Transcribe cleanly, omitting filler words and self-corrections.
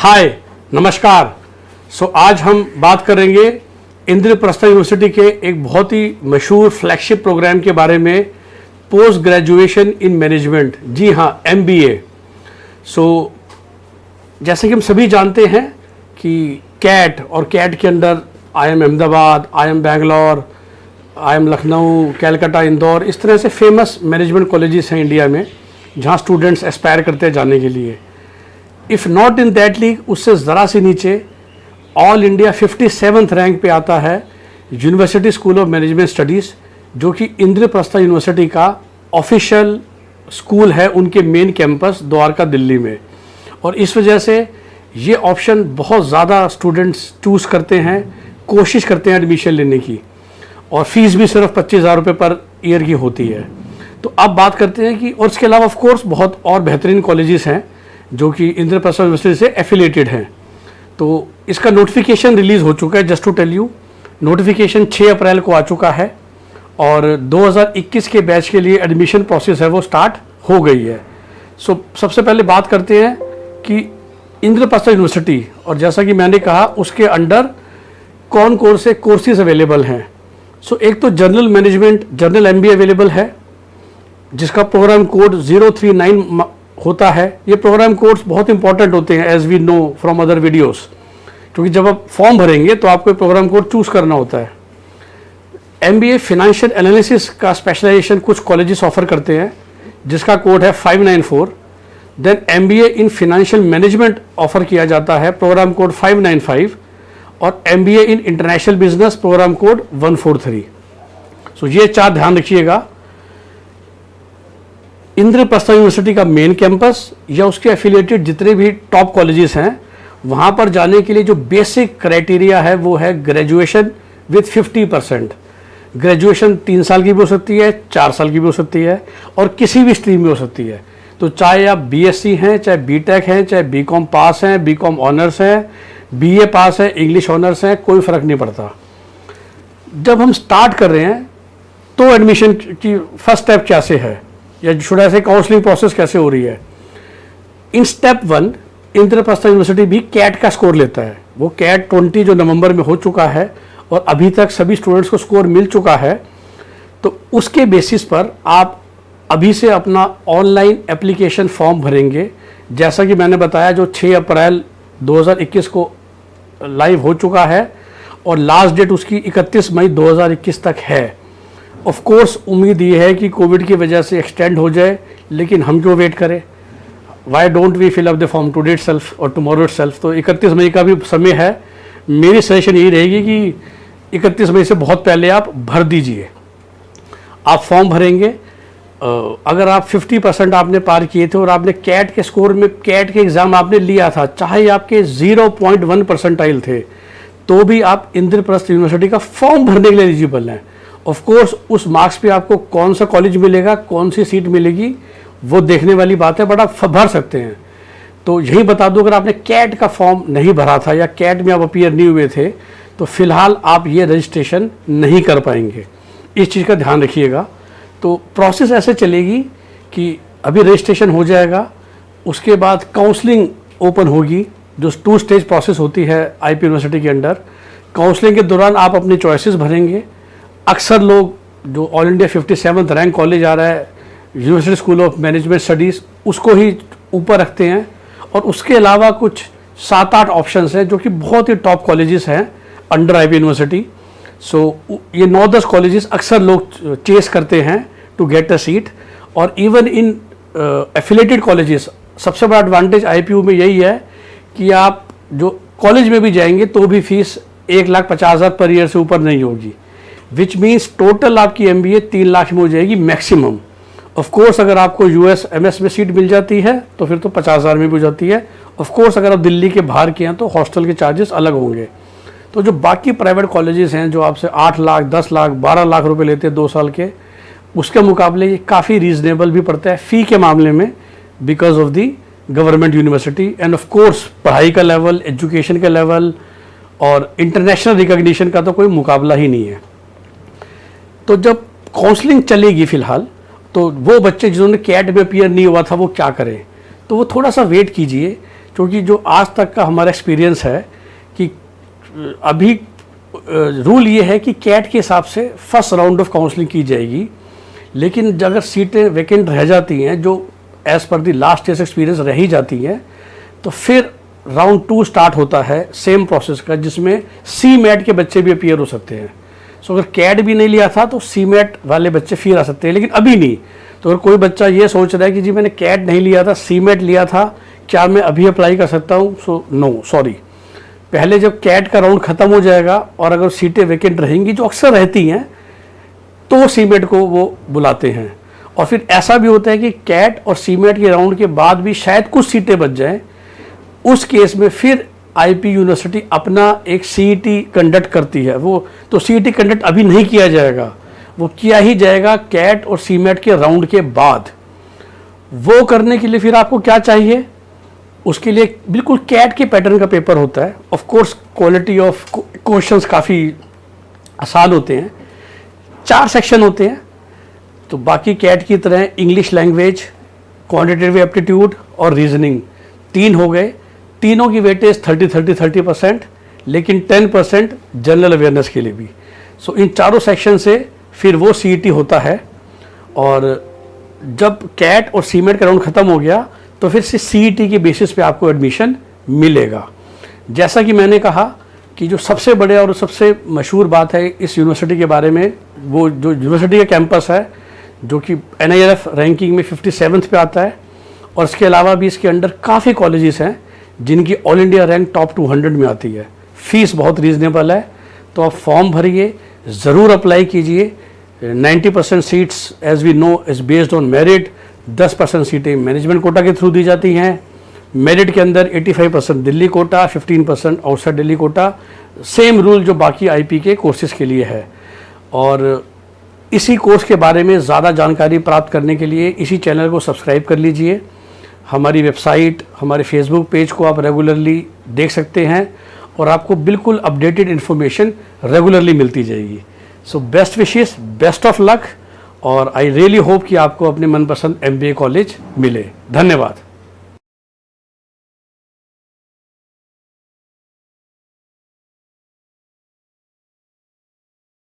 हाय, नमस्कार। आज हम बात करेंगे इंद्रप्रस्थ यूनिवर्सिटी के एक बहुत ही मशहूर फ्लैगशिप प्रोग्राम के बारे में, पोस्ट ग्रेजुएशन इन मैनेजमेंट। जी हाँ, MBA। जैसे कि हम सभी जानते हैं कि कैट और कैट के अंदर IIM Ahmedabad, IIM Bangalore, IIM Lucknow, Calcutta, Indore, इस तरह से फेमस मैनेजमेंट कॉलेजेस हैं इंडिया में, जहाँ स्टूडेंट्स एस्पायर करते हैं जाने के लिए। If not in that league, उससे ज़रा सी नीचे ऑल इंडिया 57th रैंक पे आता है university school of management studies, जो कि इंद्रप्रस्थ यूनिवर्सिटी का ऑफिशियल स्कूल है, उनके मेन कैंपस द्वारका, दिल्ली में। और इस वजह से ये ऑप्शन बहुत ज़्यादा स्टूडेंट्स चूज़ करते हैं, कोशिश करते हैं एडमिशन लेने की, और फीस भी सिर्फ 25,000 रुपये पर ईयर की होती है। तो अब बात करते हैं कि, और इसके अलावा ऑफ कोर्स बहुत और बेहतरीन कॉलेजेस हैं जो कि इंद्रप्रस्थ यूनिवर्सिटी से एफिलेटेड हैं। तो इसका नोटिफिकेशन रिलीज़ हो चुका है। Just to tell you, notification 6 अप्रैल को आ चुका है और 2021 के बैच के लिए एडमिशन प्रोसेस है वो स्टार्ट हो गई है। सबसे पहले बात करते हैं कि इंद्रप्रस्थ यूनिवर्सिटी, और जैसा कि मैंने कहा उसके अंडर कौन कौन से कोर्सेज अवेलेबल हैं। एक तो general management, general MBA available है, जिसका प्रोग्राम कोड 039 होता है। ये प्रोग्राम कोड्स बहुत इंपॉर्टेंट होते हैं, as we know from other videos, क्योंकि जब आप फॉर्म भरेंगे तो आपको प्रोग्राम कोड चूज करना होता है। MBA फिनेंशियल एनालिसिस का स्पेशलाइजेशन कुछ कॉलेजेस ऑफर करते हैं, जिसका कोड है 594। Then MBA in financial management offer किया जाता है, प्रोग्राम कोड 595, और MBA in international business, programme code 143। ये 4 ध्यान रखिएगा। इंद्रप्रस्थ यूनिवर्सिटी का मेन कैंपस या उसके एफिलिएटेड जितने भी टॉप कॉलेजेस हैं, वहाँ पर जाने के लिए जो बेसिक क्राइटेरिया है वो है ग्रेजुएशन विथ 50%। ग्रेजुएशन 3 साल की भी हो सकती है, 4 साल की भी हो सकती है, और किसी भी स्ट्रीम में हो सकती है। तो चाहे आप BSc हैं, चाहे BTech हैं, चाहे BCom पास हैं, BCom ऑनर्स हैं, BA पास है, इंग्लिश ऑनर्स हैं, कोई फ़र्क नहीं पड़ता। जब हम स्टार्ट कर रहे हैं तो एडमिशन की फर्स्ट स्टेप कैसे है, या शुड ऐसे काउंसलिंग प्रोसेस कैसे हो रही है। इन स्टेप 1 इंद्रप्रस्थ यूनिवर्सिटी भी कैट का स्कोर लेता है। वो कैट 20 जो नवंबर में हो चुका है, और अभी तक सभी स्टूडेंट्स को स्कोर मिल चुका है। तो उसके बेसिस पर आप अभी से अपना ऑनलाइन एप्लीकेशन फॉर्म भरेंगे। जैसा कि मैंने बताया, जो 6 अप्रैल 2021 को लाइव हो चुका है, और लास्ट डेट उसकी 31 मई 2021 तक है। ऑफ कोर्स उम्मीद ये है कि कोविड की वजह से एक्सटेंड हो जाए, लेकिन हम क्यों वेट करें। Why don't we fill up the form today itself और टुमारो इटसेल्फ। तो 31 मई का भी समय है। मेरी सजेशन यही रहेगी कि 31 मई से बहुत पहले आप भर दीजिए। आप फॉर्म भरेंगे, अगर आप 50% आपने पार किए थे और आपने कैट के स्कोर में, कैट के एग्ज़ाम आपने लिया था, चाहे आपके 0.1 परसेंटाइल थे, तो भी आप इंद्रप्रस्थ यूनिवर्सिटी का फॉर्म भरने के लिए एलिजिबल हैं। ऑफ कोर्स उस मार्क्स पे आपको कौन सा कॉलेज मिलेगा, कौन सी सीट मिलेगी, वो देखने वाली बात है, बट आप भर सकते हैं। तो यही बता दूं, अगर आपने कैट का फॉर्म नहीं भरा था या कैट में आप अपीयर नहीं हुए थे, तो फिलहाल आप ये रजिस्ट्रेशन नहीं कर पाएंगे। इस चीज़ का ध्यान रखिएगा। तो प्रोसेस ऐसे चलेगी कि अभी रजिस्ट्रेशन हो जाएगा, उसके बाद काउंसलिंग ओपन होगी, जो 2 स्टेज प्रोसेस होती है IP यूनिवर्सिटी के अंडर। काउंसलिंग के दौरान आप अपने चॉइसेस भरेंगे। अक्सर लोग जो all India 57th rank college आ रहा है, university school of management studies, उसको ही ऊपर रखते हैं। और उसके अलावा कुछ 7-8 ऑप्शंस हैं जो कि बहुत ही टॉप कॉलेजेस हैं अंडर IP यूनिवर्सिटी। ये 9-10 कॉलेजेस अक्सर लोग चेस करते हैं टू गेट अ सीट। और इवन इन एफिलेटेड कॉलेजेस, सबसे बड़ा एडवांटेज IPU में यही है कि आप जो कॉलेज में भी जाएंगे तो भी फीस 1,50,000 पर ईयर से ऊपर नहीं होगी, विच मीन्स टोटल आपकी MBA 3 लाख में हो जाएगी मैक्सिमम। ऑफ कोर्स अगर आपको US MS में सीट मिल जाती है तो फिर तो 50,000 में भी हो जाती है। ऑफ कोर्स अगर आप दिल्ली के बाहर के हैं तो हॉस्टल के चार्जेस अलग होंगे। तो जो बाकी प्राइवेट कॉलेजेस हैं जो आपसे 8 लाख, 10 लाख, 12 लाख रुपए लेते हैं 2 साल के, उसके मुकाबले ये काफ़ी रीजनेबल भी पड़ता है फ़ी के मामले में, because of the government university. End of course पढ़ाई का लेवल, एजुकेशन का लेवल और इंटरनेशनल रिकॉग्निशन का तो कोई मुकाबला ही नहीं है। तो जब काउंसलिंग चलेगी फिलहाल, तो वो बच्चे जिन्होंने कैट में अपीयर नहीं हुआ था वो क्या करें, तो वो थोड़ा सा वेट कीजिए। क्योंकि जो आज तक का हमारा एक्सपीरियंस है कि अभी रूल ये है कि कैट के हिसाब से फर्स्ट राउंड ऑफ काउंसलिंग की जाएगी, लेकिन अगर सीटें वैकेंट रह जाती हैं जो एज़ पर दी लास्ट ईयर्स एक्सपीरियंस रह ही जाती हैं, तो फिर राउंड 2 स्टार्ट होता है सेम प्रोसेस का, जिसमें सी मैट के बच्चे भी अपीयर हो सकते हैं। सो अगर कैट भी नहीं लिया था तो सी मैट वाले बच्चे फिर आ सकते हैं, लेकिन अभी नहीं। तो अगर कोई बच्चा ये सोच रहा है कि जी मैंने कैट नहीं लिया था, सी मैट लिया था, क्या मैं अभी अप्लाई कर सकता हूँ? सो नो, सॉरी, पहले जब कैट का राउंड ख़त्म हो जाएगा और अगर सीटें वैकेंट रहेंगी, जो अक्सर रहती हैं, तो सीमेट को वो बुलाते हैं। और फिर ऐसा भी होता है कि कैट और सीमेट के राउंड के बाद भी शायद कुछ सीटें बच जाएं, उस केस में फिर आईपी यूनिवर्सिटी अपना एक सीईटी कंडक्ट करती है। वो तो सीईटी कंडक्ट अभी नहीं किया जाएगा, वो किया ही जाएगा कैट और सीमेट के राउंड के बाद। वो करने के लिए फिर आपको क्या चाहिए? उसके लिए बिल्कुल कैट के पैटर्न का पेपर होता है। Of course quality of questions काफ़ी आसान होते हैं, 4 सेक्शन होते हैं। तो बाकी कैट की तरह इंग्लिश लैंग्वेज, क्वांटिटेटिव एप्टीट्यूड और रीजनिंग 3 हो गए। तीनों की वेटेज 30% लेकिन 10% जनरल अवेयरनेस के लिए भी। सो इन चारों सेक्शन से फिर वो सीईटी होता है, और जब कैट और सीमेट का राउंड ख़त्म हो गया तो फिर से सीईटी के बेसिस पे आपको एडमिशन मिलेगा। जैसा कि मैंने कहा कि जो सबसे बड़े और सबसे मशहूर बात है इस यूनिवर्सिटी के बारे में, वो जो यूनिवर्सिटी का कैंपस है, जो कि NIRF रैंकिंग में 57th पे आता है, और इसके अलावा भी इसके अंडर काफ़ी कॉलेजेस हैं जिनकी ऑल इंडिया रैंक टॉप 200 में आती है। फीस बहुत रीज़नेबल है, तो आप फॉर्म भरिए, ज़रूर अप्लाई कीजिए। 90% seats as we know is based on merit. 10% सीटें मैनेजमेंट कोटा के थ्रू दी जाती हैं। मेरिट के अंदर 85% Delhi quota, 15% outside Delhi quota. Same rule जो बाकी आईपी के कोर्सेज़ के लिए है। और इसी कोर्स के बारे में ज़्यादा जानकारी प्राप्त करने के लिए इसी चैनल को सब्सक्राइब कर लीजिए। हमारी वेबसाइट, हमारे फेसबुक पेज को आप रेगुलरली देख सकते हैं, और आपको बिल्कुल अपडेटेड इन्फॉर्मेशन रेगुलरली मिलती जाएगी। So best wishes, best of luck, और आई रियली होप कि आपको अपने मनपसंद MBA कॉलेज मिले। धन्यवाद।